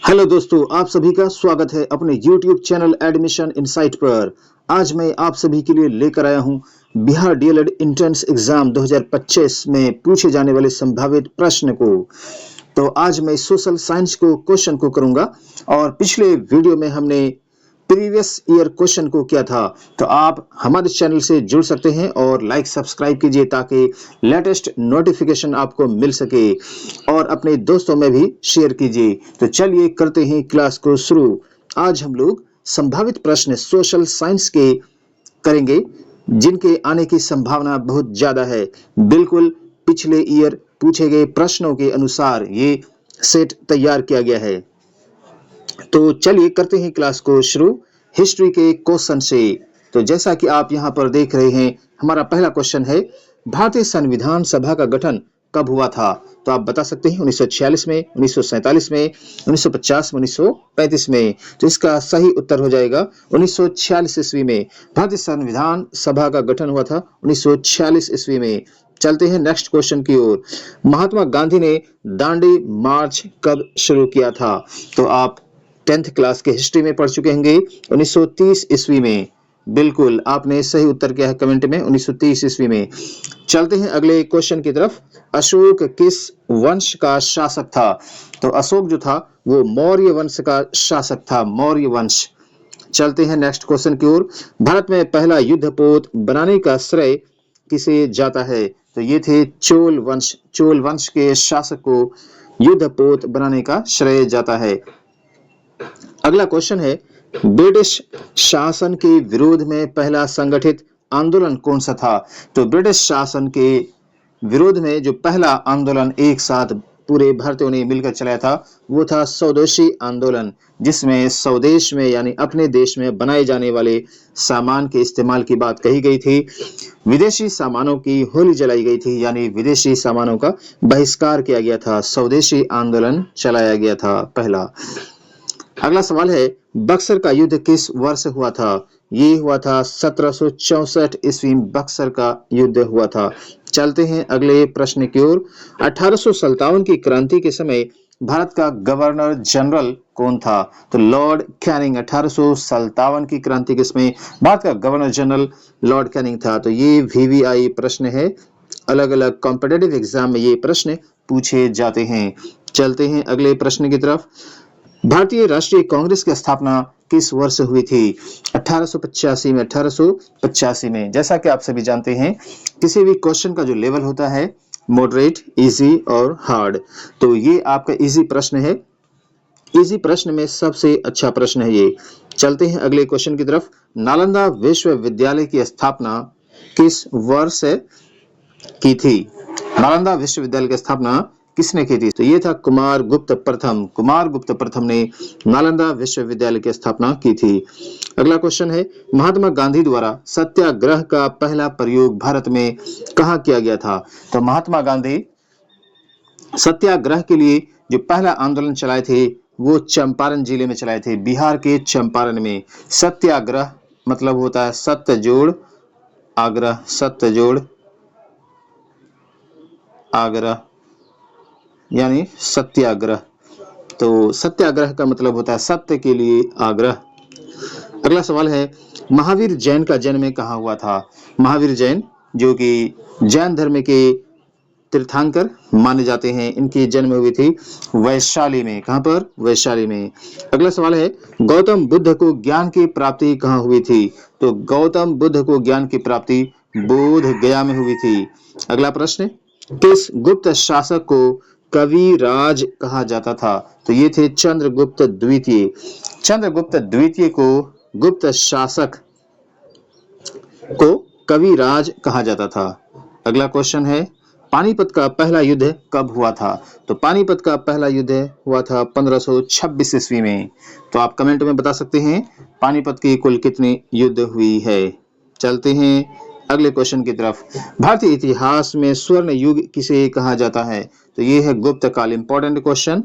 Hello दोस्तों, आप सभी का स्वागत है अपने YouTube चैनल एडमिशन इनसाइट पर। आज मैं आप सभी के लिए लेकर आया हूं बिहार डीएलएड एंट्रेंस एग्जाम 2025 में पूछे जाने वाले संभावित प्रश्न को। तो आज मैं सोशल साइंस को क्वेश्चन को करूंगा और पिछले वीडियो में हमने प्रीवियस ईयर क्वेश्चन को किया था। तो आप हमारे चैनल से जुड़ सकते हैं और लाइक सब्सक्राइब कीजिए ताकि लेटेस्ट नोटिफिकेशन आपको मिल सके और अपने दोस्तों में भी शेयर कीजिए। तो चलिए करते हैं क्लास को शुरू। आज हम लोग संभावित प्रश्न सोशल साइंस के करेंगे जिनके आने की संभावना बहुत ज्यादा है। बिल्कुल पिछले ईयर पूछे गए प्रश्नों के अनुसार ये सेट तैयार किया गया है। तो चलिए करते हैं क्लास को शुरू हिस्ट्री के क्वेश्चन से। तो जैसा कि आप यहाँ पर देख रहे हैं, हमारा पहला क्वेश्चन है भारतीय संविधान सभा का गठन कब हुआ था? तो आप बता सकते हैं 1946 में, 1947 में, 1950 में, 1935 में। तो इसका सही उत्तर हो जाएगा 1946 ईस्वी में। भारतीय संविधान सभा का गठन हुआ था 1946 ईस्वी में। चलते हैं नेक्स्ट क्वेश्चन की ओर। महात्मा गांधी ने दांडी मार्च कब शुरू किया था? तो आप 10th क्लास के हिस्ट्री में पढ़ चुके होंगे 1930 ईस्वी में। बिल्कुल आपने सही उत्तर किया है कमेंट में 1930 ईस्वी में। चलते हैं अगले क्वेश्चन की तरफ। अशोक किस वंश का शासक था? तो अशोक जो था वो मौर्य वंश का शासक था, मौर्य वंश। चलते हैं नेक्स्ट क्वेश्चन की ओर। भारत में पहला युद्धपोत बनाने का श्रेय किसे जाता है? तो ये थे चोल वंश। चोल वंश के शासक को युद्धपोत बनाने का श्रेय जाता है। अगला क्वेश्चन है ब्रिटिश शासन के विरोध में पहला संगठित आंदोलन कौन सा था? तो ब्रिटिश शासन के विरोध में जो पहला आंदोलन एक साथ पूरे भारतीयों ने मिलकर चलाया था वो था स्वदेशी आंदोलन, जिसमें स्वदेश में यानी अपने देश में बनाए जाने वाले सामान के इस्तेमाल की बात कही गई थी। विदेशी सामानों की होली जलाई गई थी, यानी विदेशी सामानों का बहिष्कार किया गया था। स्वदेशी आंदोलन चलाया गया था पहला। अगला सवाल है बक्सर का युद्ध किस वर्ष हुआ था? ये हुआ था 1764 ईस्वी में बक्सर का युद्ध हुआ था। चलते हैं अगले प्रश्न की ओर। 1857 की क्रांति के समय भारत का गवर्नर जनरल कौन था? तो लॉर्ड कैनिंग। 1857 की क्रांति के समय भारत का गवर्नर जनरल लॉर्ड कैनिंग था। तो ये VVI प्रश्न है, अलग अलग कॉम्पिटिटिव एग्जाम में ये प्रश्न पूछे जाते हैं। चलते हैं अगले प्रश्न की तरफ। भारतीय राष्ट्रीय कांग्रेस की स्थापना किस वर्ष हुई थी? 1885 में। 1885 में। जैसा कि आप सभी जानते हैं किसी भी क्वेश्चन का जो लेवल होता है मॉडरेट, इजी और हार्ड, तो ये आपका इजी प्रश्न है। इजी प्रश्न में सबसे अच्छा प्रश्न है ये। चलते हैं अगले क्वेश्चन की तरफ। नालंदा विश्वविद्यालय की स्थापना किस वर्ष की थी? नालंदा विश्वविद्यालय की स्थापना किसने की थी? तो ये था कुमारगुप्त प्रथम। कुमारगुप्त प्रथम ने नालंदा विश्वविद्यालय की स्थापना की थी। अगला क्वेश्चन है महात्मा गांधी द्वारा सत्याग्रह का पहला प्रयोग भारत में कहाँ किया गया था? तो महात्मा गांधी सत्याग्रह के लिए जो पहला आंदोलन चलाए थे वो चंपारण जिले में चलाए थे, बिहार के चंपारण में। सत्याग्रह मतलब होता है सत्य जोड़ आग्रह, सत्य जोड़ आग्रह यानी सत्याग्रह। तो सत्याग्रह का मतलब होता है सत्य के लिए आग्रह। अगला सवाल है महावीर जैन का जन्म कहाँ हुआ था? महावीर जैन जो कि जैन धर्म के तीर्थंकर माने जाते हैं, इनकी जन्म हुई थी वैशाली में। कहाँ पर? वैशाली में। अगला सवाल है गौतम बुद्ध को ज्ञान की प्राप्ति कहाँ हुई थी? तो गौतम बुद्ध को ज्ञान की प्राप्ति बोध गया में हुई थी। अगला प्रश्न किस गुप्त शासक को कविराज कहा जाता था? तो ये थे चंद्रगुप्त द्वितीय। चंद्रगुप्त द्वितीय को गुप्त शासक को कविराज कहा जाता था। अगला क्वेश्चन है पानीपत का पहला युद्ध कब हुआ था? तो पानीपत का पहला युद्ध हुआ था 1526 ईस्वी में। तो आप कमेंट में बता सकते हैं पानीपत की कुल कितनी युद्ध हुई है। चलते हैं अगले क्वेश्चन की तरफ। भारतीय इतिहास में स्वर्ण युग किसे कहा जाता है? तो ये है गुप्त काल। Important question.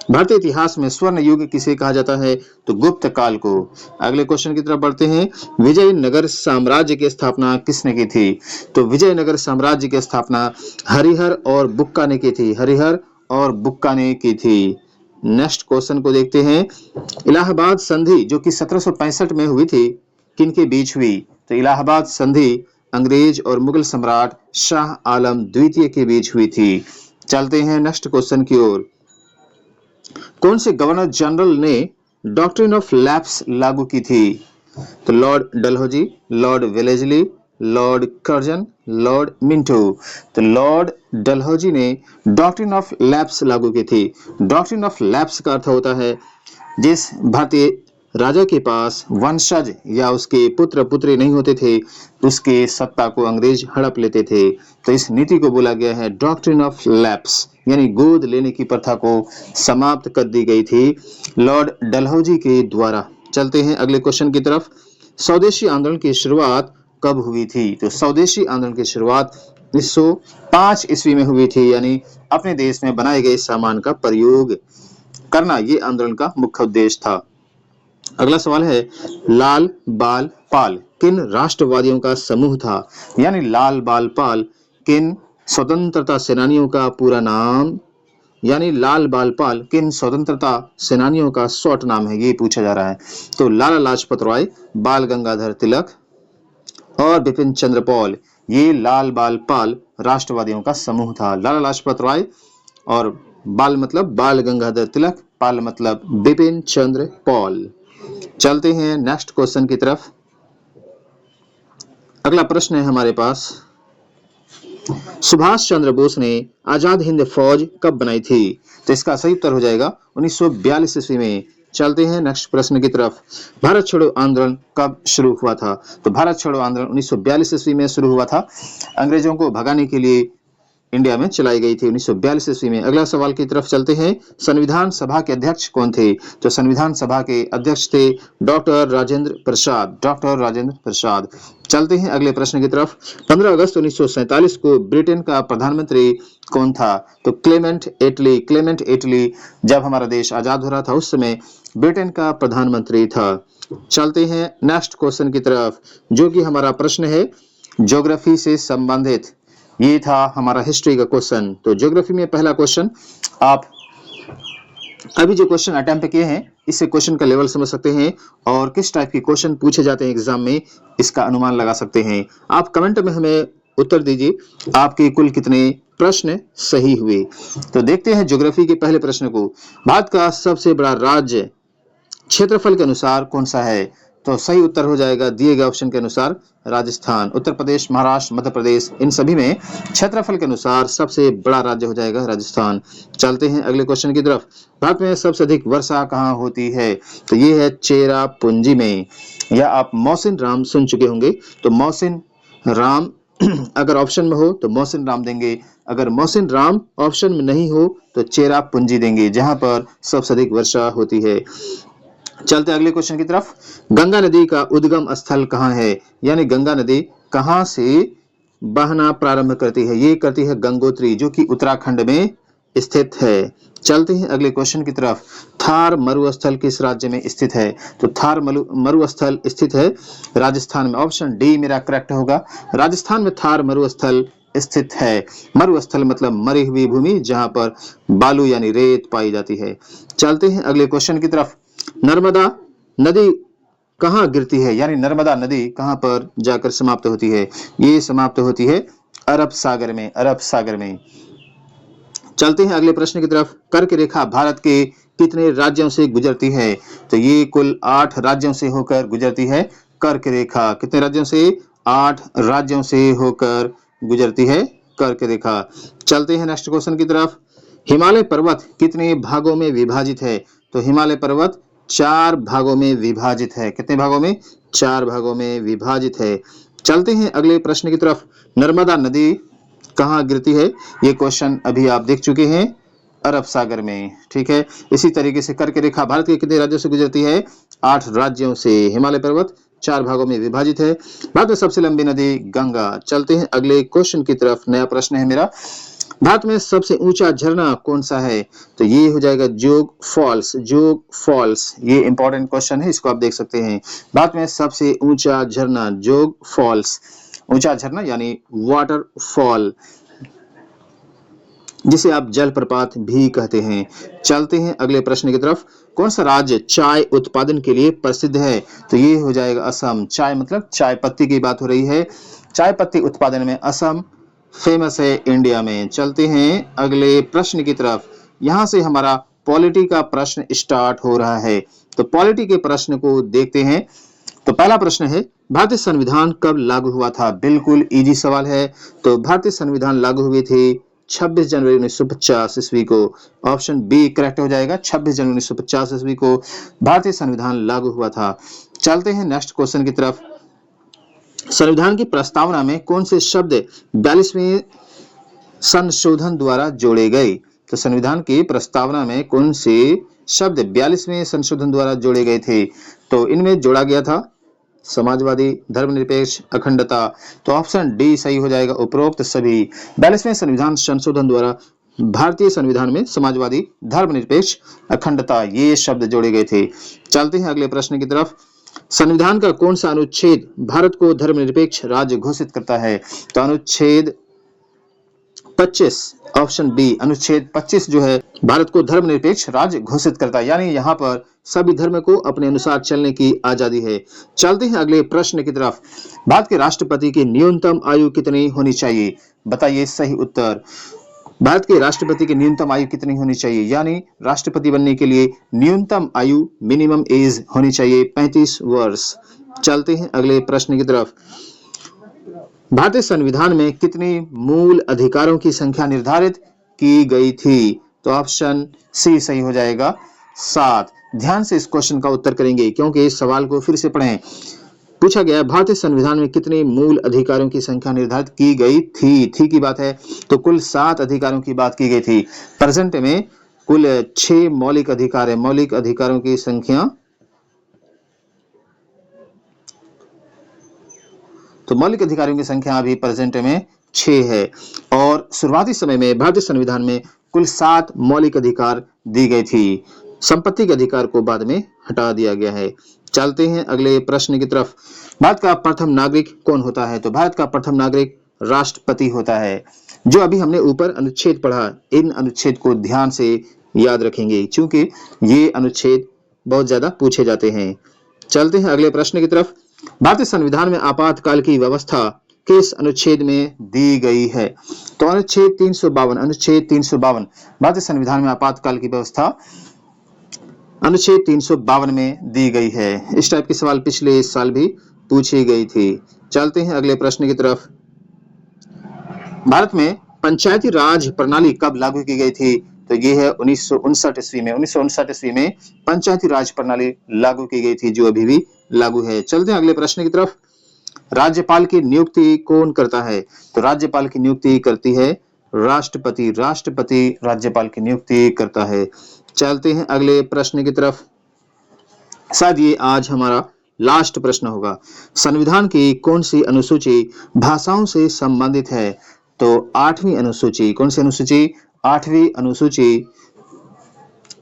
भारतीय इतिहास में स्वर्ण युग किसे कहा जाता है? तो गुप्त काल को। अगले क्वेश्चन की तरफ बढ़ते हैं। विजयनगर साम्राज्य की स्थापना किसने की थी? तो विजयनगर साम्राज्य की स्थापना हरिहर और बुक्का ने की थी। हरिहर और बुक्का ने की थी। नेक्स्ट क्वेश्चन को देखते हैं। इलाहाबाद संधि जो कि 1765 में हुई थी, किन के बीच हुई? तो इलाहाबाद संधि अंग्रेज और मुगल सम्राट शाह आलम द्वितीय के बीच हुई थी। चलते हैं नेक्स्ट क्वेश्चन की ओर। कौन से गवर्नर जनरल ने डॉक्ट्रिन ऑफ लैप्स लागू की थी? तो Lord Dalhousie, Lord Wellesley, Lord Curzon, Lord Minto. तो लॉर्ड डलहौजी ने डॉक्ट्रिन ऑफ लैप्स लागू की थी। डॉक्ट्रिन ऑफ लैप्स का अर्थ होता है जिस भारतीय राजा के पास वंशज या उसके पुत्र पुत्री नहीं होते थे, उसके सत्ता को अंग्रेज हड़प लेते थे। तो इस नीति को बोला गया है डॉक्ट्रिन ऑफ लैप्स, यानी गोद लेने की प्रथा को समाप्त कर दी गई थी लॉर्ड डलहौजी के द्वारा। चलते हैं अगले क्वेश्चन की तरफ। स्वदेशी आंदोलन की शुरुआत कब हुई थी? तो स्वदेशी आंदोलन की शुरुआत 1905 ईस्वी में हुई थी, यानी अपने देश में बनाए गए सामान का प्रयोग करना ये आंदोलन का मुख्य उद्देश्य था। अगला सवाल है, लाल बाल पाल किन राष्ट्रवादियों का समूह था? यानी लाल बाल पाल किन स्वतंत्रता सेनानियों का पूरा नाम, यानी लाल बाल पाल किन स्वतंत्रता सेनानियों का शॉर्ट नाम है, ये पूछा जा रहा है। तो लाला लाजपत राय, बाल गंगाधर तिलक और बिपिन चंद्र पॉल, ये लाल बाल पाल राष्ट्रवादियों का समूह था। लाला लाजपत राय और बाल मतलब बाल गंगाधर तिलक, पाल मतलब बिपिन चंद्र पॉल। चलते हैं नेक्स्ट क्वेश्चन की तरफ। अगला प्रश्न है हमारे पास, सुभाष चंद्र बोस ने आजाद हिंद फौज कब बनाई थी? तो इसका सही उत्तर हो जाएगा 1942 ईस्वी में। चलते हैं नेक्स्ट प्रश्न की तरफ। भारत छोड़ो आंदोलन कब शुरू हुआ था? तो भारत छोड़ो आंदोलन 1942 ईस्वी में शुरू हुआ था। अंग्रेजों को भगाने के लिए इंडिया में चलाई गई थी 1942 ईस्वी में। अगला सवाल की तरफ चलते हैं। संविधान सभा के अध्यक्ष कौन थे? तो संविधान सभा के अध्यक्ष थे डॉक्टर राजेंद्र प्रसाद, डॉक्टर राजेंद्र प्रसाद। चलते हैं अगले प्रश्न की तरफ। 15 अगस्त 1947 को ब्रिटेन का प्रधानमंत्री कौन था? तो क्लेमेंट एटली। क्लेमेंट एटली जब हमारा देश आजाद हो रहा था उस समय ब्रिटेन का प्रधानमंत्री था। चलते हैं नेक्स्ट क्वेश्चन की तरफ, जो कि हमारा प्रश्न है ज्योग्राफी से संबंधित। ये था हमारा हिस्ट्री का क्वेश्चन। तो ज्योग्राफी में पहला क्वेश्चन, आप अभी जो क्वेश्चन अटेम्प्ट किए हैं इससे क्वेश्चन का लेवल समझ सकते हैं और किस टाइप के क्वेश्चन पूछे जाते हैं एग्जाम में इसका अनुमान लगा सकते हैं। आप कमेंट में हमें उत्तर दीजिए आपके कुल कितने प्रश्न सही हुए। तो देखते हैं ज्योग्राफी के पहले प्रश्न को। भारत का सबसे बड़ा राज्य क्षेत्रफल के अनुसार कौन सा है? तो सही उत्तर हो जाएगा दिए गए ऑप्शन के अनुसार राजस्थान। उत्तर प्रदेश, महाराष्ट्र, मध्य प्रदेश, इन सभी में क्षेत्रफल के अनुसार सबसे बड़ा राज्य हो जाएगा राजस्थान। चलते हैं अगले क्वेश्चन की तरफ। भारत में सबसे अधिक वर्षा कहाँ होती है? तो ये है चेरापूंजी में, या आप मौसिन राम सुन चुके होंगे। तो मौसिन राम अगर ऑप्शन में हो तो मौसिन राम देंगे, अगर मौसिन राम ऑप्शन में नहीं हो तो चेरापूंजी देंगे, जहां पर सबसे अधिक वर्षा होती है। चलते अगले क्वेश्चन की तरफ। गंगा नदी का उद्गम स्थल कहाँ है? यानी गंगा नदी कहाँ से बहना प्रारंभ करती है? ये करती है गंगोत्री, जो कि उत्तराखंड में स्थित है। चलते हैं अगले क्वेश्चन की तरफ। थार मरुस्थल किस राज्य में स्थित है? तो थार मरुस्थल स्थित है राजस्थान में। ऑप्शन डी मेरा करेक्ट होगा। राजस्थान में थार मरुस्थल स्थित है। मरुस्थल मतलब मरी हुई भूमि जहां पर बालू यानी रेत पाई जाती है। चलते हैं अगले क्वेश्चन की तरफ। नर्मदा नदी कहाँ गिरती है? यानी नर्मदा नदी कहाँ पर जाकर समाप्त होती है? ये समाप्त होती है अरब सागर में, अरब सागर में। चलते हैं अगले प्रश्न की तरफ। कर्क रेखा भारत के कितने राज्यों से गुजरती है? तो ये कुल 8 राज्यों से होकर गुजरती है कर्क रेखा। कितने राज्यों से? 8 राज्यों से होकर गुजरती है कर्क रेखा। चलते हैं नेक्स्ट क्वेश्चन की तरफ। हिमालय पर्वत कितने भागों में विभाजित है? तो हिमालय पर्वत 4 भागों में विभाजित है। कितने भागों में? 4 भागों में विभाजित है। चलते हैं अगले प्रश्न की तरफ। नर्मदा नदी कहाँ गिरती है? ये क्वेश्चन अभी आप देख चुके हैं, अरब सागर में। ठीक है, इसी तरीके से कर्क रेखा भारत के कितने राज्यों से गुजरती है? 8 राज्यों से। हिमालय पर्वत 4 भागों में विभाजित है। भारत में सबसे लंबी नदी गंगा। चलते हैं अगले क्वेश्चन की तरफ। नया प्रश्न है मेरा। भारत में सबसे ऊंचा झरना कौन सा है? तो ये हो जाएगा जोग फॉल्स। जोग फॉल्स, ये इंपॉर्टेंट क्वेश्चन है, इसको आप देख सकते हैं। भारत में सबसे ऊंचा झरना जोग फॉल्स। ऊंचा झरना यानी वाटरफॉल। जिसे आप जलप्रपात भी कहते हैं। चलते हैं अगले प्रश्न की तरफ। कौन सा राज्य चाय उत्पादन के लिए प्रसिद्ध है? तो ये हो जाएगा असम। चाय मतलब चाय पत्ती की बात हो रही है। चाय पत्ती उत्पादन में असम फेमस है इंडिया में। चलते हैं अगले प्रश्न की तरफ। यहाँ से हमारा पॉलिटी का प्रश्न स्टार्ट हो रहा है। तो पॉलिटी के प्रश्न को देखते हैं। तो पहला प्रश्न है, भारतीय संविधान कब लागू हुआ था? बिल्कुल इजी सवाल है। तो भारतीय संविधान लागू हुई थी 26 जनवरी 1950 ईस्वी को। ऑप्शन बी करेक्ट हो जाएगा। 26 जनवरी 1950 ईस्वी को भारतीय संविधान लागू हुआ था। चलते हैं नेक्स्ट क्वेश्चन की तरफ। संविधान की प्रस्तावना में कौन से शब्द 42वें संशोधन द्वारा जोड़े गए? तो संविधान की प्रस्तावना में कौन से शब्द 42वें संशोधन द्वारा जोड़े गए थे? तो इनमें जोड़ा गया था समाजवादी, धर्मनिरपेक्ष, अखंडता। तो ऑप्शन डी सही हो जाएगा। उपरोक्त सभी 42वें संविधान संशोधन द्वारा भारतीय संविधान में समाजवादी, धर्मनिरपेक्ष, अखंडता ये शब्द जोड़े गए थे। चलते हैं अगले प्रश्न की तरफ। संविधान का कौन सा अनुच्छेद भारत को धर्मनिरपेक्ष राज्य घोषित करता है? तो अनुच्छेद 25, ऑप्शन बी अनुच्छेद 25 जो है भारत को धर्मनिरपेक्ष राज्य घोषित करता है, यानी यहाँ पर सभी धर्म को अपने अनुसार चलने की आजादी है। चलते हैं अगले प्रश्न की तरफ। भारत के राष्ट्रपति की न्यूनतम आयु कितनी होनी चाहिए? बताइए सही उत्तर। भारत के राष्ट्रपति की न्यूनतम आयु कितनी होनी चाहिए? यानी राष्ट्रपति बनने के लिए न्यूनतम आयु मिनिमम एज होनी चाहिए 35 वर्ष। चलते हैं अगले प्रश्न की तरफ। भारतीय संविधान में कितने मूल अधिकारों की संख्या निर्धारित की गई थी? तो ऑप्शन सी सही हो जाएगा, 7। ध्यान से इस क्वेश्चन का उत्तर करेंगे क्योंकि इस सवाल को फिर से पढ़ें। पूछा गया भारतीय संविधान में कितने मूल अधिकारों की संख्या निर्धारित की गई थी की बात है। तो कुल 7 अधिकारों की बात की गई थी। प्रेजेंट में कुल 6 मौलिक अधिकार है। मौलिक अधिकारों की संख्या, तो मौलिक अधिकारों की संख्या अभी प्रेजेंट में 6 है। और शुरुआती समय में भारतीय संविधान में कुल 7 मौलिक अधिकार दी गई थी। संपत्ति के अधिकार को बाद में हटा दिया गया है। चलते हैं अगले प्रश्न की तरफ। भारत का प्रथम नागरिक कौन होता है? तो भारत का प्रथम नागरिक राष्ट्रपति होता है। जो अभी हमने ऊपर अनुच्छेद पढ़ा, इन अनुच्छेद को ध्यान से याद रखेंगे क्योंकि ये अनुच्छेद बहुत ज्यादा पूछे जाते हैं। चलते हैं अगले प्रश्न की तरफ। भारतीय संविधान में आपातकाल की व्यवस्था किस अनुच्छेद में दी गई है? तो अनुच्छेद 352। अनुच्छेद 352 भारतीय संविधान में आपातकाल की व्यवस्था अनुच्छेद 352 में दी गई है। इस टाइप के सवाल पिछले साल भी पूछी गई थी। चलते हैं अगले प्रश्न की तरफ। भारत में पंचायती राज प्रणाली कब लागू की गई थी? तो ये है 1959 ईस्वी में। 1959 ईस्वी में पंचायती राज प्रणाली लागू की गई थी, जो अभी भी लागू है। चलते हैं अगले प्रश्न की तरफ। राज्यपाल की नियुक्ति कौन करता है? तो राज्यपाल की नियुक्ति करती है राष्ट्रपति। राष्ट्रपति राज्यपाल की नियुक्ति करता है। चलते हैं अगले प्रश्न की तरफ। शायद ये आज हमारा लास्ट प्रश्न होगा। संविधान की कौन सी अनुसूची भाषाओं से संबंधित है? तो 8वीं अनुसूची। कौन सी अनुसूची? 8वीं अनुसूची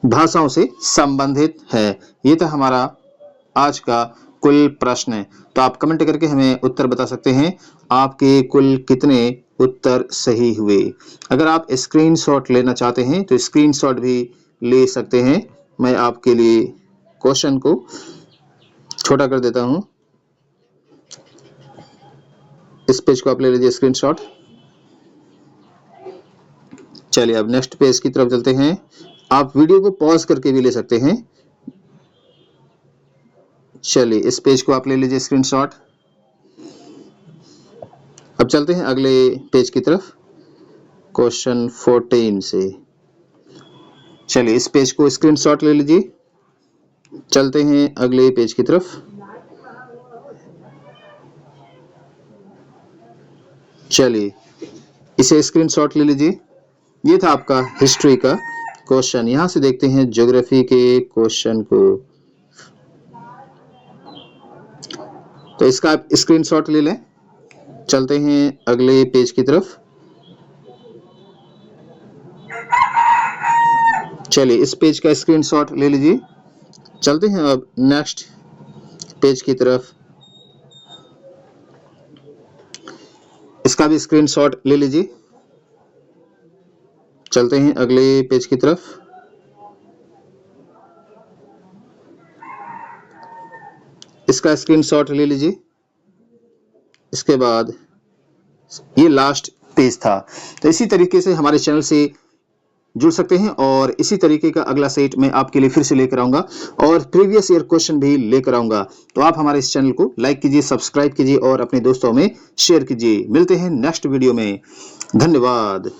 भाषाओं से संबंधित है। ये था हमारा आज का कुल प्रश्न है। तो आप कमेंट करके हमें उत्तर बता सकते हैं आपके कुल कितने उत्तर सही हुए। अगर आप स्क्रीनशॉट लेना चाहते हैं तो स्क्रीनशॉट भी ले सकते हैं। मैं आपके लिए क्वेश्चन को छोटा कर देता हूं। इस पेज को आप ले लीजिए स्क्रीनशॉट। चलिए अब नेक्स्ट पेज की तरफ चलते हैं। आप वीडियो को पॉज करके भी ले सकते हैं। चलिए इस पेज को आप ले लीजिए स्क्रीनशॉट। अब चलते हैं अगले पेज की तरफ, क्वेश्चन 14 से। चलिए इस पेज को स्क्रीनशॉट ले लीजिए। चलते हैं अगले पेज की तरफ। चलिए इसे स्क्रीनशॉट ले लीजिए। ये था आपका हिस्ट्री का क्वेश्चन। यहां से देखते हैं ज्योग्राफी के क्वेश्चन को। तो इसका आप स्क्रीनशॉट ले लें। चलते हैं अगले पेज की तरफ। चलिए इस पेज का स्क्रीनशॉट ले लीजिए। चलते हैं अब नेक्स्ट पेज की तरफ। इसका भी स्क्रीनशॉट ले लीजिए। चलते हैं अगले पेज की तरफ। इसका स्क्रीनशॉट ले लीजिए। इसके बाद ये लास्ट पेज था। तो इसी तरीके से हमारे चैनल से जुड़ सकते हैं और इसी तरीके का अगला सेट मैं आपके लिए फिर से लेकर आऊंगा और प्रीवियस ईयर क्वेश्चन भी लेकर आऊंगा। तो आप हमारे इस चैनल को लाइक कीजिए, सब्सक्राइब कीजिए और अपने दोस्तों में शेयर कीजिए। मिलते हैं नेक्स्ट वीडियो में। धन्यवाद।